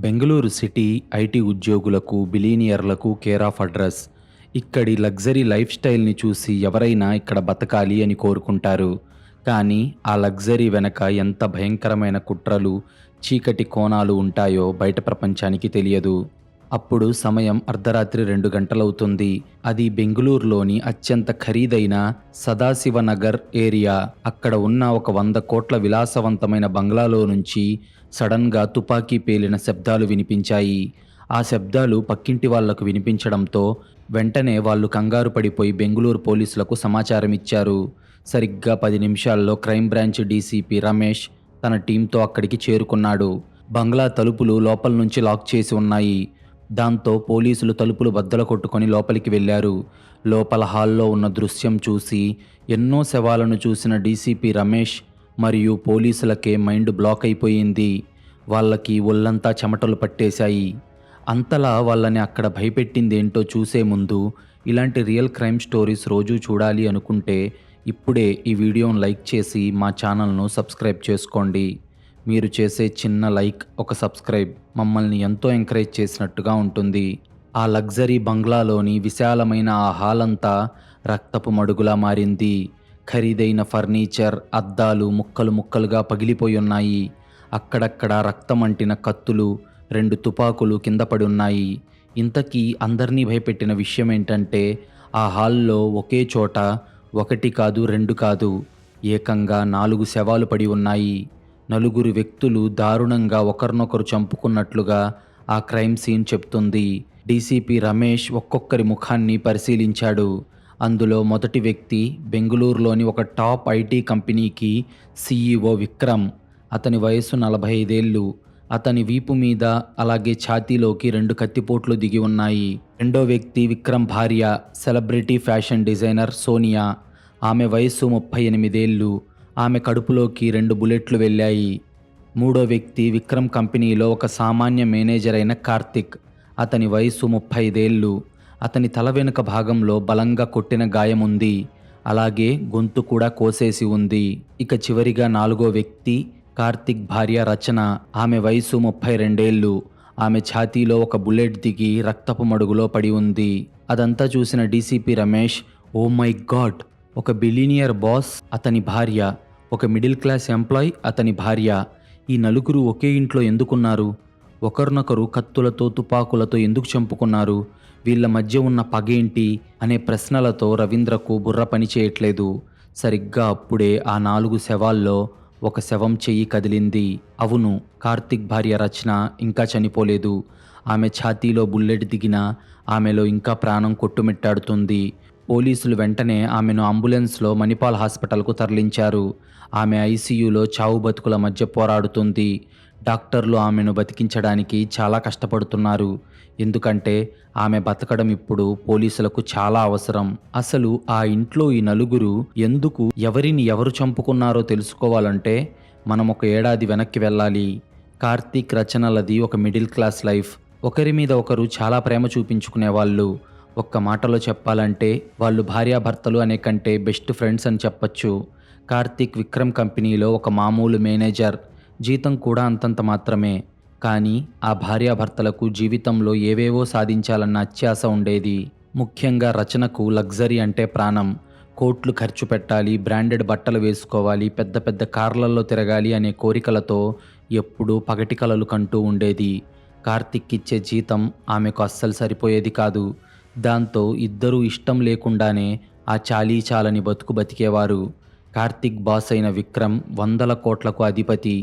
Bengaluru city IT ఉద్యోగులకు, బిలీనియర్లకు care of address. ఇక్కడి luxury life స్టైల్‌ని చూసి ఎవరైనా ఇక్కడ బతకాలి అని కోరుకుంటారు. కానీ ఆ లగ్జరీ వెనక ఎంత భయంకరమైన కుట్రలు, చీకటి కోణాలు ఉంటాయో బయట ప్రపంచానికి తెలియదు. అప్పుడు సమయం అర్ధరాత్రి 2 గంటలవుతుంది. అది బెంగుళూరులోని అత్యంత ఖరీదైన సదాశివనగర్ ఏరియా. అక్కడ ఉన్న ఒక 100 కోట్ల విలాసవంతమైన బంగ్లాలో నుంచి సడన్‌గా తుపాకీ పేలిన శబ్దాలు వినిపించాయి. ఆ శబ్దాలు పక్కింటి వాళ్లకు వినిపించడంతో వెంటనే వాళ్ళు కంగారు పడిపోయి బెంగుళూరు పోలీసులకు సమాచారమిచ్చారు. సరిగ్గా 10 నిమిషాల్లో క్రైమ్ బ్రాంచ్ డీసీపీ రమేష్ తన టీంతో అక్కడికి చేరుకున్నాడు. బంగ్లా తలుపులు లోపల నుంచి లాక్ చేసి ఉన్నాయి. దాంతో పోలీసులు తలుపులు బద్దలు కొట్టుకొని లోపలికి వెళ్లారు. లోపల హాల్లో ఉన్న దృశ్యం చూసి ఎన్నో శవాలను చూసిన డీసీపీ రమేష్ మరియు పోలీసులకే మైండ్ బ్లాక్ అయిపోయింది. వాళ్ళకి ఒళ్ళంతా చెమటలు పట్టేశాయి. అంతలా వాళ్ళని అక్కడ భయపెట్టిందేంటో చూసే ముందు ఇలాంటి రియల్ క్రైమ్ స్టోరీస్ రోజూ చూడాలి అనుకుంటే ఇప్పుడే ఈ వీడియోను లైక్ చేసి మా ఛానల్ను సబ్స్క్రైబ్ చేసుకోండి. మీరు చేసే చిన్న లైక్, ఒక సబ్స్క్రైబ్ మమ్మల్ని ఎంతో ఎంకరేజ్ చేసినట్టుగా ఉంటుంది. ఆ లగ్జరీ బంగ్లాలోని విశాలమైన ఆ హాల్ అంతా రక్తపు మడుగులా మారింది. ఖరీదైన ఫర్నిచర్, అద్దాలు ముక్కలు ముక్కలుగా పగిలిపోయి ఉన్నాయి. అక్కడక్కడ రక్తం అంటిన కత్తులు, 2 తుపాకులు కింద పడి ఉన్నాయి. ఇంతకీ అందరినీ భయపెట్టిన విషయం ఏంటంటే ఆ హాల్లో ఒకే చోట 1 కాదు 2 కాదు, ఏకంగా 4 శవాలు పడి ఉన్నాయి. 4 వ్యక్తులు దారుణంగా ఒకరినొకరు చంపుకున్నట్లుగా ఆ క్రైమ్ సీన్ చెప్తుంది. డీసీపీ రమేష్ ఒక్కొక్కరి ముఖాన్ని పరిశీలించాడు. అందులో మొదటి వ్యక్తి బెంగుళూరులోని ఒక టాప్ ఐటీ కంపెనీకి సీఈఓ విక్రమ్. అతని వయసు 45 ఏళ్ళు. అతని వీపు మీద అలాగే ఛాతీలోకి 2 కత్తిపోట్లు దిగి ఉన్నాయి. రెండో వ్యక్తి విక్రమ్ భార్య, సెలబ్రిటీ ఫ్యాషన్ డిజైనర్ సోనియా. ఆమె వయసు 38 ఏళ్ళు. ఆమె కడుపులోకి 2 బుల్లెట్లు వెళ్ళాయి. మూడో వ్యక్తి విక్రమ్ కంపెనీలో ఒక సామాన్య మేనేజర్ అయిన కార్తిక్. అతని వయసు 35 ఏళ్ళు. అతని తల వెనుక భాగంలో బలంగా కొట్టిన గాయం ఉంది. అలాగే గొంతు కూడా కోసేసి ఉంది. ఇక చివరిగా 4గో వ్యక్తి కార్తిక్ భార్య రచన. ఆమె వయసు 32 ఏళ్ళు. ఆమె ఛాతీలో ఒక బుల్లెట్ దిగి రక్తపు మడుగులో పడి ఉంది. అదంతా చూసిన DCP Ramesh, oh my god, ఒక బిలీనియర్ బాస్ అతని భార్య, ఒక మిడిల్ క్లాస్ ఎంప్లాయ్ అతని భార్య, ఈ 4 ఒకే ఇంట్లో ఎందుకున్నారు? ఒకరినొకరు కత్తులతో, తుపాకులతో ఎందుకు చంపుకున్నారు? వీళ్ళ మధ్య ఉన్న పగేంటి అనే ప్రశ్నలతో రవీంద్రకు బుర్ర పని చేయట్లేదు. సరిగ్గా అప్పుడే ఆ 4 శవాల్లో ఒక శవం చెయ్యి కదిలింది. అవును, కార్తిక్ భార్య రచన ఇంకా చనిపోలేదు. ఆమె ఛాతీలో బుల్లెట్ దిగినా ఆమెలో ఇంకా ప్రాణం కొట్టుమిట్టాడుతుంది. పోలీసులు వెంటనే ఆమెను అంబులెన్స్లో మణిపాల్ హాస్పిటల్కు తరలించారు. ఆమె ఐసీయూలో చావు బతుకుల మధ్య పోరాడుతుంది. డాక్టర్లు ఆమెను బతికించడానికి చాలా కష్టపడుతున్నారు. ఎందుకంటే ఆమె బతకడం ఇప్పుడు పోలీసులకు చాలా అవసరం. అసలు ఆ ఇంట్లో ఈ 4 ఎందుకు, ఎవరిని ఎవరు చంపుకున్నారో తెలుసుకోవాలంటే మనం ఒక ఏడాది వెనక్కి వెళ్ళాలి. కార్తీక్ రచనలది ఒక మిడిల్ క్లాస్ లైఫ్. ఒకరి మీద ఒకరు చాలా ప్రేమ చూపించుకునేవాళ్ళు. ఒక్క మాటలో చెప్పాలంటే వాళ్ళు భార్యాభర్తలు అనే కంటే బెస్ట్ ఫ్రెండ్స్ అని చెప్పచ్చు. కార్తీక్ విక్రమ్ కంపెనీలో ఒక మామూలు మేనేజర్. జీతం కూడా అంతంత మాత్రమే. కానీ ఆ భార్యాభర్తలకు జీవితంలో ఏవేవో సాధించాలన్న అత్యాశ ఉండేది. ముఖ్యంగా రచనకు లగ్జరీ అంటే ప్రాణం. కోట్లు ఖర్చు పెట్టాలి, బ్రాండెడ్ బట్టలు వేసుకోవాలి, పెద్ద పెద్ద కార్లలో తిరగాలి అనే కోరికలతో ఎప్పుడూ పగటి కలలు కంటూ ఉండేది. కార్తీక్ ఇచ్చే జీతం ఆమెకు అస్సలు సరిపోయేది కాదు. దాంతో ఇద్దరూ ఇష్టం లేకుండానే ఆ చాలీచాలని బతుకు బతికేవారు. కార్తిక్ బాస్ అయిన విక్రమ్ 100 కోట్లకు అధిపతి.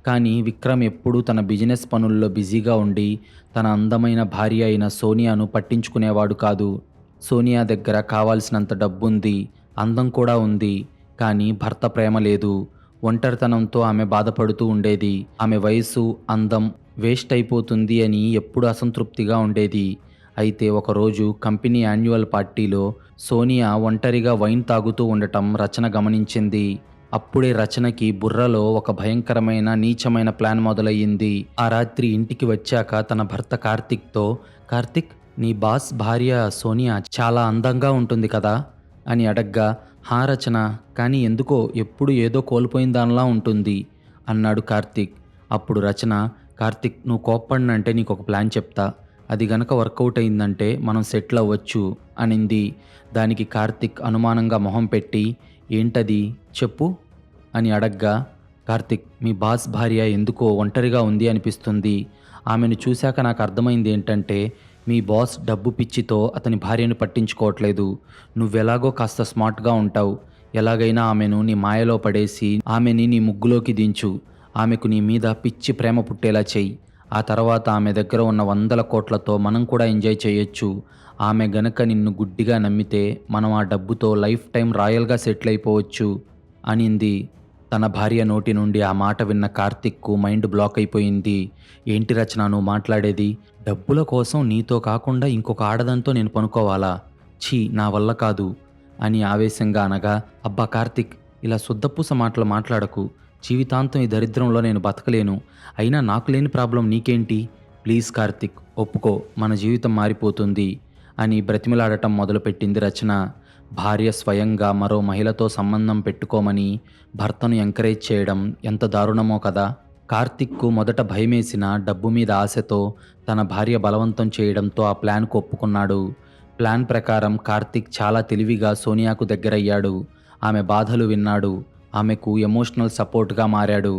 కానీ విక్రమ్ ఎప్పుడూ తన బిజినెస్ పనుల్లో బిజీగా ఉండి తన అందమైన భార్య అయిన సోనియాను పట్టించుకునేవాడు కాదు. సోనియా దగ్గర కావాల్సినంత డబ్బుంది, అందం కూడా ఉంది. కానీ భర్త ప్రేమ లేదు. ఒంటరితనంతో ఆమె బాధపడుతూ ఉండేది. ఆమె వయసు, అందం వేస్ట్ అయిపోతుంది అని ఎప్పుడూ అసంతృప్తిగా ఉండేది. అయితే ఒకరోజు కంపెనీ యాన్యువల్ పార్టీలో సోనియా ఒంటరిగా వైన్ తాగుతూ ఉండటం రచన గమనించింది. అప్పుడే రచనకి బుర్రలో ఒక భయంకరమైన, నీచమైన ప్లాన్ మొదలయ్యింది. ఆ రాత్రి ఇంటికి వచ్చాక తన భర్త కార్తిక్తో, కార్తిక్, నీ బాస్ భార్య సోనియా చాలా అందంగా ఉంటుంది కదా అని అడగ్గా, హా రచన, కానీ ఎందుకో ఎప్పుడు ఏదో కోల్పోయిన దానిలా ఉంటుంది అన్నాడు కార్తిక్. అప్పుడు రచన, కార్తిక్, నువ్వు కోప్పడినంటే నీకు ఒక ప్లాన్ చెప్తా, అది గనక వర్కౌట్ అయిందంటే మనం సెటిల్ అవ్వచ్చు అనింది. దానికి కార్తిక్ అనుమానంగా మొహం పెట్టి, ఏంటది చెప్పు అని అడగ్గా, కార్తిక్, మీ బాస్ భార్య ఎందుకో ఒంటరిగా ఉంది అనిపిస్తుంది. ఆమెను చూశాక నాకు అర్థమైంది ఏంటంటే, మీ బాస్ డబ్బు పిచ్చితో అతని భార్యను పట్టించుకోవట్లేదు. నువ్వెలాగో కాస్త స్మార్ట్గా ఉంటావు. ఎలాగైనా ఆమెను నీ మాయలో పడేసి ఆమెని నీ ముగ్గులోకి దించు. ఆమెకు నీ మీద పిచ్చి ప్రేమ పుట్టేలా చెయ్యి. ఆ తర్వాత ఆమె దగ్గర ఉన్న 100 కోట్లతో మనం కూడా ఎంజాయ్ చేయొచ్చు. ఆమె గనక నిన్ను గుడ్డిగా నమ్మితే మనం ఆ డబ్బుతో లైఫ్ టైం రాయల్గా సెటిల్ అయిపోవచ్చు అనింది. తన భార్య నోటి నుండి ఆ మాట విన్న కార్తిక్కు మైండ్ బ్లాక్ అయిపోయింది. ఏంటి రచన నువ్వు మాట్లాడేది? డబ్బుల కోసం నీతో కాకుండా ఇంకొక ఆడదంతో నేను పనుకోవాలా? ఛీ, నా వల్ల కాదు అని ఆవేశంగా అనగా, అబ్బా కార్తిక్, ఇలా శుద్ధపూస మాటలు మాట్లాడకు. జీవితాంతం ఈ దరిద్రంలో నేను బతకలేను. అయినా నాకు లేని ప్రాబ్లం నీకేంటి? ప్లీజ్ కార్తిక్, ఒప్పుకో, మన జీవితం మారిపోతుంది అని బ్రతిమిలాడటం మొదలుపెట్టింది రచన. భార్య స్వయంగా మరో మహిళతో సంబంధం పెట్టుకోమని భర్తను ఎంకరేజ్ చేయడం ఎంత దారుణమో కదా. కార్తిక్కు మొదట భయమేసిన డబ్బు మీద ఆశతో తన భార్య బలవంతం చేయడంతో ఆ ప్లాన్కు ఒప్పుకున్నాడు. ప్లాన్ ప్రకారం కార్తిక్ చాలా తెలివిగా సోనియాకు దగ్గరయ్యాడు. ఆమె బాధలు విన్నాడు. ఆమెకు ఎమోషనల్ సపోర్ట్గా మారాడు.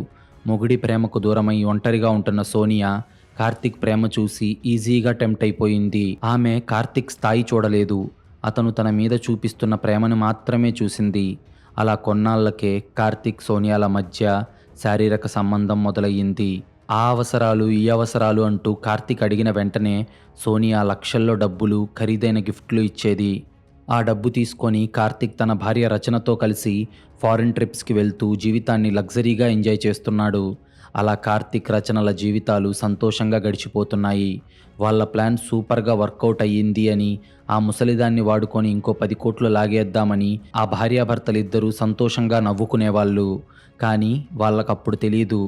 మొగుడి ప్రేమకు దూరమై ఒంటరిగా ఉంటున్న సోనియా కార్తిక్ ప్రేమ చూసి ఈజీగా టెంప్ట్ అయిపోయింది. ఆమె కార్తిక్ స్థాయి చూడలేదు. అతను తన మీద చూపిస్తున్న ప్రేమను మాత్రమే చూసింది. అలా కొన్నాళ్లకే కార్తిక్ సోనియాల మధ్య శారీరక సంబంధం మొదలయ్యింది. ఆ అవసరాలు ఈ అవసరాలు అంటూ కార్తిక్ అడిగిన వెంటనే సోనియా లక్షల్లో డబ్బులు, ఖరీదైన గిఫ్ట్లు ఇచ్చేది. ఆ డబ్బు తీసుకొని కార్తిక్ తన భార్య రచనతో కలిసి ఫారిన్ ట్రిప్స్కి వెళ్తూ జీవితాన్ని లగ్జరీగా ఎంజాయ్ చేస్తున్నాడు. అలా కార్తిక్ రచనల జీవితాలు సంతోషంగా గడిచిపోతున్నాయి. వాళ్ళ ప్లాన్ సూపర్గా వర్కౌట్ అయ్యింది అని, ఆ ముసలిదాన్ని వాడుకొని ఇంకో 10 కోట్లు లాగేద్దామని ఆ భార్యాభర్తలిద్దరూ సంతోషంగా నవ్వుకునేవాళ్ళు. కానీ వాళ్ళకప్పుడు తెలీదు,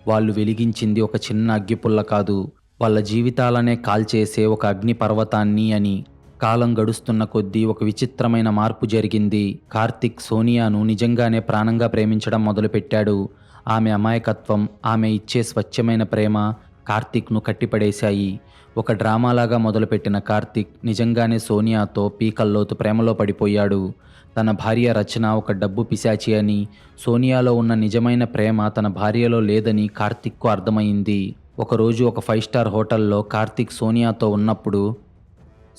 వాళ్ళు వెలిగించింది ఒక చిన్న అగ్గిపుల్ల కాదు, వాళ్ళ జీవితాలనే కాల్చేసే ఒక అగ్ని పర్వతాన్ని అని. కాలం గడుస్తున్న కొద్దీ ఒక విచిత్రమైన మార్పు జరిగింది. కార్తిక్ సోనియాను నిజంగానే ప్రాణంగా ప్రేమించడం మొదలుపెట్టాడు. ఆమె అమాయకత్వం, ఆమె ఇచ్చే స్వచ్ఛమైన ప్రేమ కార్తిక్ను కట్టిపడేశాయి. ఒక డ్రామాలాగా మొదలుపెట్టిన కార్తిక్ నిజంగానే సోనియాతో పీకల్లోతు ప్రేమలో పడిపోయాడు. తన భార్య రచన ఒక డబ్బు పిశాచి అని, సోనియాలో ఉన్న నిజమైన ప్రేమ తన భార్యలో లేదని కార్తిక్కు అర్థమైంది. ఒకరోజు ఒక 5 స్టార్ హోటల్లో కార్తిక్ సోనియాతో ఉన్నప్పుడు,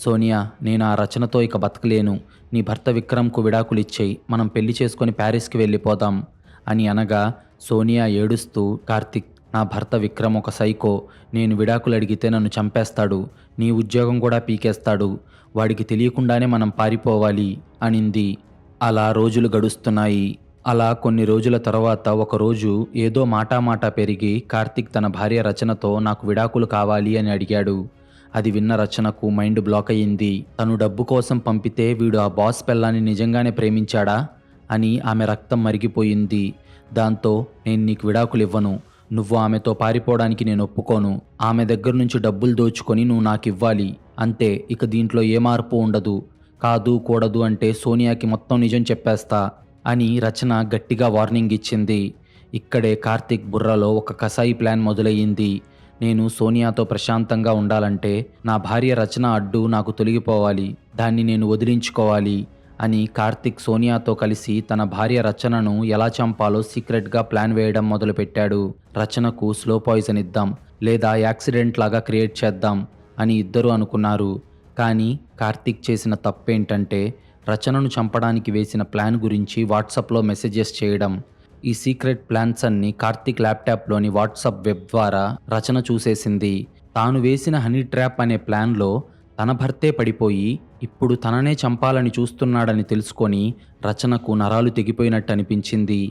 సోనియా, నేను ఆ రచనతో ఇక బతకలేను. నీ భర్త విక్రమ్కు విడాకులిచ్చేయి, మనం పెళ్లి చేసుకొని ప్యారిస్కి వెళ్ళిపోదాం అని అనగా, సోనియా ఏడుస్తూ, కార్తిక్, నా భర్త విక్రమ్ ఒక సైకో. నేను విడాకులు అడిగితే నన్ను చంపేస్తాడు, నీ ఉద్యోగం కూడా పీకేస్తాడు. వాడికి తెలియకుండానే మనం పారిపోవాలి అనింది. అలా రోజులు గడుస్తున్నాయి. అలా కొన్ని రోజుల తర్వాత ఒకరోజు ఏదో మాటామాటా పెరిగి కార్తిక్ తన భార్య రచనతో నాకు విడాకులు కావాలి అని అడిగాడు. అది విన్న రచనకు మైండ్ బ్లాక్ అయ్యింది. తను డబ్బు కోసం పంపితే వీడు ఆ బాస్ పెళ్ళాన్ని నిజంగానే ప్రేమించాడా అని ఆమె రక్తం మరిగిపోయింది. దాంతో, నేను నీకు విడాకులు ఇవ్వను, నువ్వు ఆమెతో పారిపోవడానికి నేను ఒప్పుకోను. ఆమె దగ్గర నుంచి డబ్బులు దోచుకొని నువ్వు నాకు ఇవ్వాలి, అంతే. ఇక దీంట్లో ఏ మార్పు ఉండదు. కాదు కూడదు అంటే సోనియాకి మొత్తం నిజం చెప్పేస్తా అని రచన గట్టిగా వార్నింగ్ ఇచ్చింది. ఇక్కడే కార్తిక్ బుర్రలో ఒక కసాయి ప్లాన్ మొదలయ్యింది. నేను సోనియాతో ప్రశాంతంగా ఉండాలంటే నా భార్య రచన అడ్డు నాకు తొలగిపోవాలి, దాన్ని నేను వదిలించుకోవాలి అని కార్తిక్ సోనియాతో కలిసి తన భార్య రచనను ఎలా చంపాలో సీక్రెట్గా ప్లాన్ వేయడం మొదలుపెట్టాడు. రచనకు స్లో పాయిజన్ ఇద్దాం, లేదా యాక్సిడెంట్ లాగా క్రియేట్ చేద్దాం అని ఇద్దరు అనుకున్నారు. కానీ కార్తిక్ చేసిన తప్పేంటంటే, రచనను చంపడానికి వేసిన ప్లాన్ గురించి వాట్సాప్లో మెసేజెస్ చేయడం. ఈ సీక్రెట్ ప్లాన్స్ అన్ని కార్తిక్ ల్యాప్టాప్లోని వాట్సాప్ వెబ్ ద్వారా రచన చూసేసింది. తాను వేసిన హనీ ట్రాప్ అనే ప్లాన్లో తన భర్తే పడిపోయి ఇప్పుడు తననే చంపాలని చూస్తున్నాడని తెలుసుకొని రచనకు నరాలు తెగిపోయినట్టు అనిపించింది.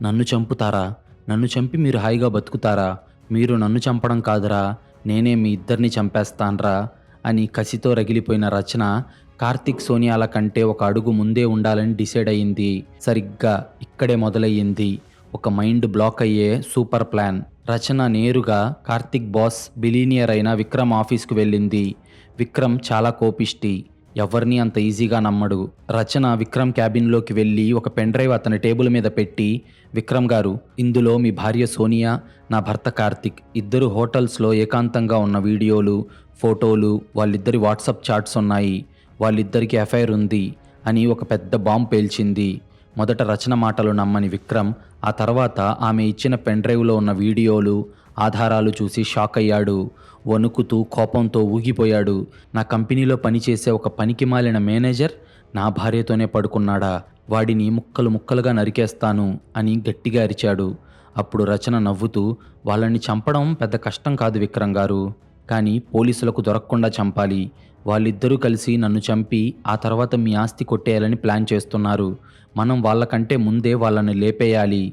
నన్ను చంపుతారా? నన్ను చంపి మీరు హాయిగా బతుకుతారా? మీరు నన్ను చంపడం కాదురా, నేనే మీ ఇద్దరిని చంపేస్తాన్రా అని కసితో రగిలిపోయిన రచన కార్తిక్ సోనియాల కంటే ఒక అడుగు ముందే ఉండాలని డిసైడ్ అయ్యింది. సరిగ్గా ఇక్కడే మొదలయ్యింది ఒక మైండ్ బ్లాక్ అయ్యే సూపర్ ప్లాన్. రచన నేరుగా కార్తిక్ బాస్ బిలీనియర్ అయిన విక్రమ్ ఆఫీస్కు వెళ్ళింది. విక్రమ్ చాలా కోపిష్టి. ఎవరిని అంత ఈజీగా నమ్మడు. రచన విక్రమ్ క్యాబిన్లోకి వెళ్ళి ఒక పెన్ డ్రైవ్ అతని టేబుల్ మీద పెట్టి, విక్రమ్ గారు, ఇందులో మీ భార్య సోనియా, నా భర్త కార్తిక్ ఇద్దరు హోటల్స్లో ఏకాంతంగా ఉన్న వీడియోలు, ఫోటోలు, వాళ్ళిద్దరి వాట్సాప్ చాట్స్ ఉన్నాయి. వాళ్ళిద్దరికి ఎఫ్ఐఆర్ ఉంది అని ఒక పెద్ద బాంబు పేల్చింది. మొదట రచన మాటలు నమ్మని విక్రమ్ ఆ తర్వాత ఆమె ఇచ్చిన పెన్ డ్రైవ్లో ఉన్న వీడియోలు, ఆధారాలు చూసి షాక్ అయ్యాడు. వణుకుతూ కోపంతో ఊగిపోయాడు. నా కంపెనీలో పనిచేసే ఒక పనికిమాలిన మేనేజర్ నా భార్యతోనే పడుకున్నాడా? వాడిని ముక్కలు ముక్కలుగా నరికేస్తాను అని గట్టిగా అరిచాడు. అప్పుడు రచన నవ్వుతూ, వాళ్ళని చంపడం పెద్ద కష్టం కాదు విక్రమ్ గారు, కానీ పోలీసులకు దొరకకుండా చంపాలి. వాళ్ళిద్దరూ కలిసి నన్ను చంపి ఆ తర్వాత మీ ఆస్తి కొట్టేయాలని ప్లాన్ చేస్తున్నారు. మనం వాళ్ళకంటే ముందే వాళ్ళని లేపేయాలి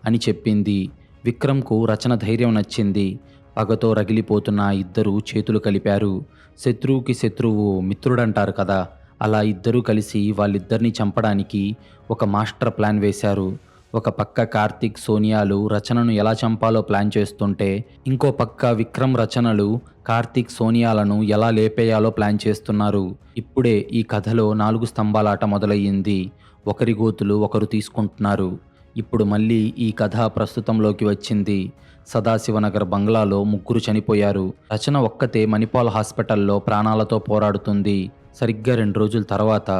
అని చెప్పింది. విక్రమ్కు రచన ధైర్యం నచ్చింది. పగతో రగిలిపోతున్న ఆ ఇద్దరూ చేతులు కలిపారు. శత్రువుకి శత్రువు మిత్రుడంటారు కదా, అలా ఇద్దరూ కలిసి వాళ్ళిద్దరినీ చంపడానికి ఒక మాస్టర్ ప్లాన్ వేశారు. ఒక పక్క కార్తిక్, సోనియాలు రచనను ఎలా చంపాలో ప్లాన్ చేస్తుంటే, ఇంకో పక్క విక్రమ్, రచనలు కార్తిక్, సోనియాలను ఎలా లేపేయాలో ప్లాన్ చేస్తున్నారు. ఇప్పుడే ఈ కథలో 4 స్తంభాలాట మొదలయ్యింది. ఒకరి గోతులు ఒకరు తీసుకుంటున్నారు. ఇప్పుడు మళ్ళీ ఈ కథ ప్రస్తుతంలోకి వచ్చింది. సదాశివనగర్ బంగ్లాలో 3 చనిపోయారు. రచన ఒక్కతే మణిపాల్ హాస్పిటల్లో ప్రాణాలతో పోరాడుతుంది. సరిగ్గా 2 రోజుల తర్వాత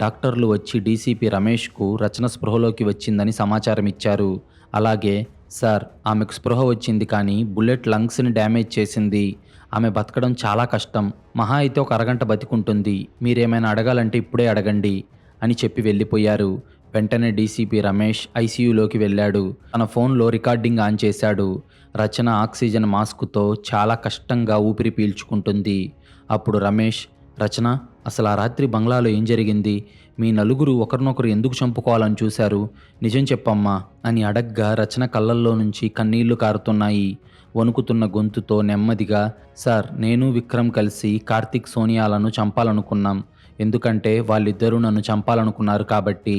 డాక్టర్లు వచ్చి డీసీపీ రమేష్కు రచన స్పృహలోకి వచ్చిందని సమాచారం ఇచ్చారు. అలాగే, సార్, ఆమెకు స్పృహ వచ్చింది కానీ బుల్లెట్ లంగ్స్ని డ్యామేజ్ చేసింది. ఆమె బతకడం చాలా కష్టం. మహా అయితే ఒక అరగంట బతికుంటుంది. మీరేమైనా అడగాలంటే ఇప్పుడే అడగండి అని చెప్పి వెళ్ళిపోయారు. వెంటనే డీసీపీ రమేష్ ఐసీయూలోకి వెళ్ళాడు. తన ఫోన్లో రికార్డింగ్ ఆన్ చేశాడు. రచన ఆక్సిజన్ మాస్కుతో చాలా కష్టంగా ఊపిరి పీల్చుకుంటుంది. అప్పుడు రమేష్, రచన, అసలు ఆ రాత్రి బంగ్లాలో ఏం జరిగింది? మీ నలుగురు ఒకరినొకరు ఎందుకు చంపుకోవాలని చూశారు? నిజం చెప్పమ్మా అని అడగ్గా రచన కళ్ళల్లో నుంచి కన్నీళ్లు కారుతున్నాయి. వణుకుతున్న గొంతుతో నెమ్మదిగా, సార్, నేను విక్రమ్ కలిసి కార్తిక్, సోనియాలను చంపాలనుకున్నాం. ఎందుకంటే వాళ్ళిద్దరూ నన్ను చంపాలనుకున్నారు కాబట్టి.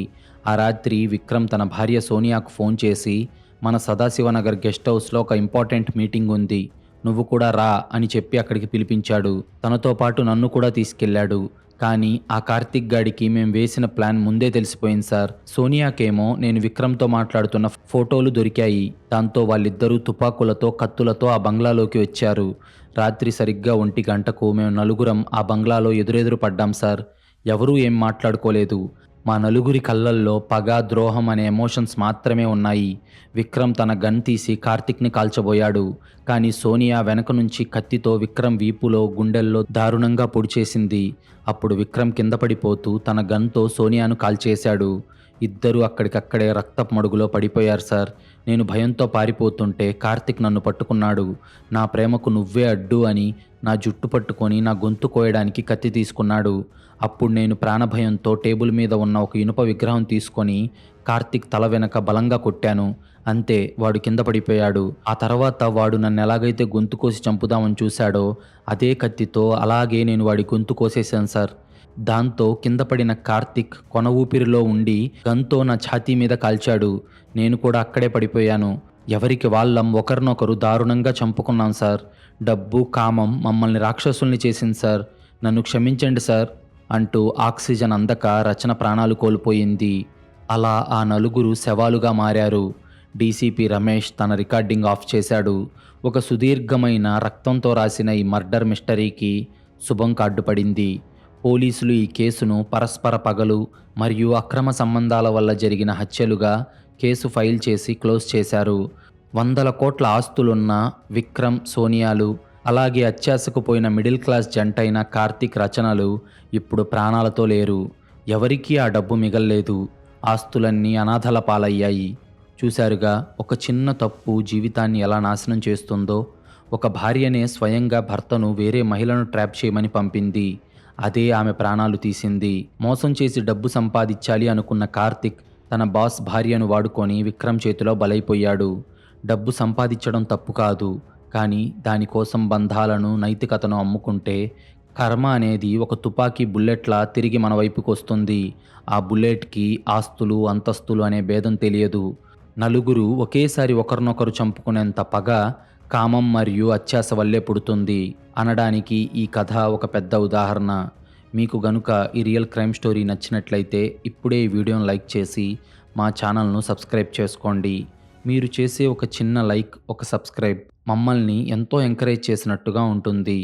ఆ రాత్రి విక్రమ్ తన భార్య సోనియాకు ఫోన్ చేసి, మన సదాశివనగర్ గెస్ట్ హౌస్లో ఒక ఇంపార్టెంట్ మీటింగ్ ఉంది, నువ్వు కూడా రా అని చెప్పి అక్కడికి పిలిపించాడు. తనతో పాటు నన్ను కూడా తీసుకెళ్లాడు. కానీ ఆ కార్తిక్ గాడికి మేం వేసిన ప్లాన్ ముందే తెలిసిపోయింది సార్. సోనియాకేమో నేను విక్రమ్తో మాట్లాడుతున్న ఫోటోలు దొరికాయి. దాంతో వాళ్ళిద్దరూ తుపాకులతో, కత్తులతో ఆ బంగ్లాలోకి వచ్చారు. రాత్రి సరిగ్గా 1 గంటకు మేము నలుగురం ఆ బంగ్లాలో ఎదురెదురు పడ్డాం సార్. ఎవరూ ఏం మాట్లాడుకోలేదు. మా నలుగురి కళ్ళల్లో పగ, ద్రోహం అనే ఎమోషన్స్ మాత్రమే ఉన్నాయి. విక్రమ్ తన గన్ తీసి కార్తిక్ని కాల్చబోయాడు. కానీ సోనియా వెనక నుంచి కత్తితో విక్రమ్ వీపులో, గుండెల్లో దారుణంగా పొడిచేసింది. అప్పుడు విక్రమ్ కింద పడిపోతూ తన గన్తో సోనియాను కాల్చేశాడు. ఇద్దరూ అక్కడికక్కడే రక్తపు మడుగులో పడిపోయారు సార్. నేను భయంతో పారిపోతుంటే కార్తిక్ నన్ను పట్టుకున్నాడు. నా ప్రేమకు నువ్వే అడ్డు అని నా జుట్టు పట్టుకొని నా గొంతు కోయడానికి కత్తి తీసుకున్నాడు. అప్పుడు నేను ప్రాణభయంతో టేబుల్ మీద ఉన్న ఒక ఇనుప విగ్రహం తీసుకొని కార్తిక్ తల వెనక బలంగా కొట్టాను. అంతే, వాడు కింద పడిపోయాడు. ఆ తర్వాత వాడు నన్ను ఎలాగైతే గొంతు కోసి చంపుదామని చూశాడో అదే కత్తితో అలాగే నేను వాడి గొంతు కోసేశాను సార్. దాంతో కింద పడిన కార్తిక్ కొన ఊపిరిలో ఉండి గన్తో నా ఛాతీ మీద కాల్చాడు. నేను కూడా అక్కడే పడిపోయాను. ఎవరికి వాళ్ళం ఒకరినొకరు దారుణంగా చంపుకున్నాం సార్. డబ్బు, కామం మమ్మల్ని రాక్షసుల్ని చేసింది సార్. నన్ను క్షమించండి సార్ అంటూ ఆక్సిజన్ అందక రచన ప్రాణాలు కోల్పోయింది. అలా ఆ నలుగురు శవాలుగా మారారు. డీసీపీ రమేష్ తన రికార్డింగ్ ఆఫ్ చేశాడు. ఒక సుదీర్ఘమైన రక్తంతో రాసిన ఈ మర్డర్ మిస్టరీకి శుభం కార్డు పడింది. పోలీసులు ఈ కేసును పరస్పర పగలు మరియు అక్రమ సంబంధాల వల్ల జరిగిన హత్యలుగా కేసు ఫైల్ చేసి క్లోజ్ చేశారు. 100 కోట్ల ఆస్తులున్న విక్రమ్, సోనియాలు, అలాగే అత్యాశకు పోయిన మిడిల్ క్లాస్ జంటైన కార్తిక్, రచనలు ఇప్పుడు ప్రాణాలతో లేరు. ఎవరికీ ఆ డబ్బు మిగల్లేదు. ఆస్తులన్నీ అనాథల పాలయ్యాయి. చూశారుగా, ఒక చిన్న తప్పు జీవితాన్ని ఎలా నాశనం చేస్తుందో. ఒక భార్యనే స్వయంగా భర్తను వేరే మహిళను ట్రాప్ చేయమని పంపింది. అదే ఆమె ప్రాణాలు తీసింది. మోసం చేసి డబ్బు సంపాదించాలి అనుకున్న కార్తిక్ తన బాస్ భార్యను వాడుకొని విక్రమ్ చేతిలో బలైపోయాడు. డబ్బు సంపాదించడం తప్పు కాదు, కానీ దానికోసం బంధాలను, నైతికతను అమ్ముకుంటే కర్మ అనేది ఒక తుపాకీ బుల్లెట్లా తిరిగి మన వైపుకు వస్తుంది. ఆ బుల్లెట్కి ఆస్తులు, అంతస్తులు అనే భేదం తెలియదు. నలుగురు ఒకేసారి ఒకరినొకరు చంపుకునేంత పగ కామం మరియు అత్యాశ వల్లే పుడుతుంది అనడానికి ఈ కథ ఒక పెద్ద ఉదాహరణ. మీకు గనుక ఈ రియల్ క్రైమ్ స్టోరీ నచ్చినట్లయితే ఇప్పుడే ఈ వీడియోని లైక్ చేసి మా ఛానల్ను సబ్స్క్రైబ్ చేసుకోండి. మీరు చేసే ఒక చిన్న లైక్, ఒక సబ్స్క్రైబ్ మమ్మల్ని ఎంతో ఎంకరేజ్ చేసినట్టుగా ఉంటుంది.